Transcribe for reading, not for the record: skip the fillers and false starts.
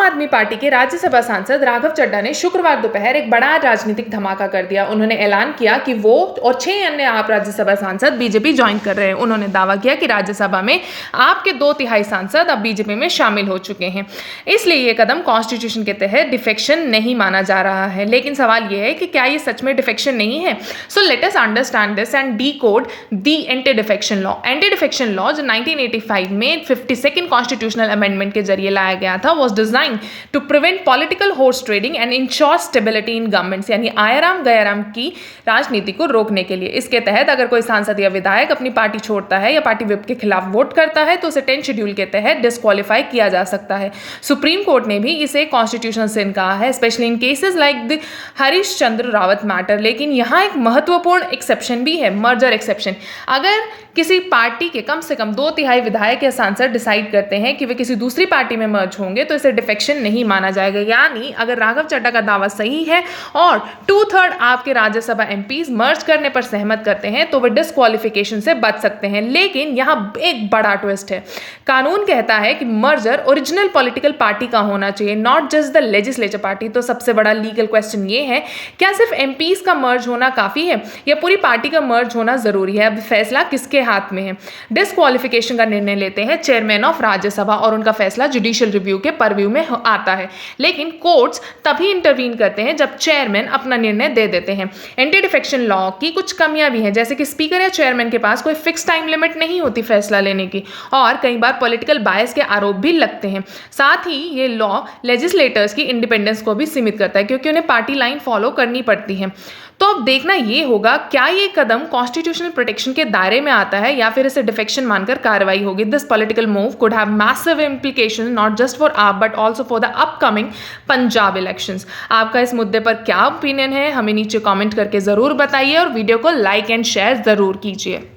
आदमी पार्टी के राज्यसभा सांसद राघव चड्ढा ने शुक्रवार दोपहर एक बड़ा राजनीतिक धमाका कर दिया। उन्होंने ऐलान किया कि वो और 6 अन्य आप राज्यसभा सांसद बीजेपी ज्वाइन कर रहे हैं। उन्होंने दावा किया कि राज्यसभा में आप के 2/3 सांसद अब बीजेपी में शामिल हो चुके हैं, इसलिए ये कदम कॉन्स्टिट्यूशन के तहत डिफेक्शन नहीं माना जा रहा है। लेकिन सवाल ये है कि क्या ये सच में डिफेक्शन नहीं है? So let us understand this and decode the anti defection law. Anti defection law जो 1985 में 52nd कॉन्स्टिट्यूशनल अमेंडमेंट के जरिए लाया गया था, was designed to prevent political horse trading and ensure stability in governments, यानी आयराम गयाराम की राजनीति को रोकने के लिए। इसके तहत अगर कोई सांसद या विधायक अपनी पार्टी छोड़ता है या पार्टी व्हिप के खिलाफ वोट करता है तो उसे 10 शेड्यूल के तहत डिस्क्वालीफाई किया जा सकता है। सुप्रीम कोर्ट ने भी इसे कॉन्स्टिट्यूशनल सिन कहा है, specially in cases like the Harish Chandra Rawat matter. लेकिन यहाँ एक महत्वपूर्ण एक्सेप्शन भी है, मर्जर एक्सेप्शन। अगर किसी पार्टी के कम से कम 2/3 विधायक या सांसद डिसाइड करते हैं कि वे किसी दूसरी पार्टी में मर्ज होंगे तो इसे डिफेक्शन नहीं माना जाएगा। यानी अगर राघव चड्ढा का दावा सही है और 2/3 आपके राज्यसभा एमपीज मर्ज करने पर सहमत करते हैं तो वे डिस्क्वालिफिकेशन से बच सकते हैं। लेकिन यहाँ एक बड़ा ट्विस्ट है। कानून कहता है कि मर्जर ओरिजिनल पॉलिटिकल पार्टी का होना चाहिए, not just the legislature party. तो सबसे बड़ा लीगल क्वेश्चन ये है, क्या सिर्फ एमपीज का मर्ज होना काफी है या पूरी पार्टी का मर्ज होना जरूरी है? अब फैसला किसके हाथ में है? डिस्क्वालिफिकेशन का निर्णय लेते हैं चेयरमैन ऑफ राज्यसभा और उनका फैसला जुडिशियल रिव्यू के परव्यू में आता है। लेकिन कोर्ट्स तभी इंटरवीन करते हैं जब चेयरमैन अपना निर्णय दे देते हैं। एंटी डिफेक्शन लॉ की कुछ कमियां भी हैं, जैसे कि स्पीकर या चेयरमैन के पास कोई फिक्स टाइम लिमिट नहीं होती फैसला लेने की और कई बार पॉलिटिकल बायस के आरोप भी लगते हैं। साथ ही ये लॉ लेजिस्लेटर्स की इंडिपेंडेंस को भी सीमित करता है क्योंकि उन्हें पार्टी लाइन फॉलो करनी पड़ती है। तो अब देखना ये होगा क्या ये कदम कॉन्स्टिट्यूशनल प्रोटेक्शन के दायरे में आता है या फिर इसे डिफेक्शन मानकर कार्रवाई होगी। This political move could have massive implication not just for AAP but also for the upcoming Punjab elections. आपका इस मुद्दे पर क्या ओपिनियन है हमें नीचे कमेंट करके ज़रूर बताइए और वीडियो को लाइक एंड शेयर ज़रूर कीजिए।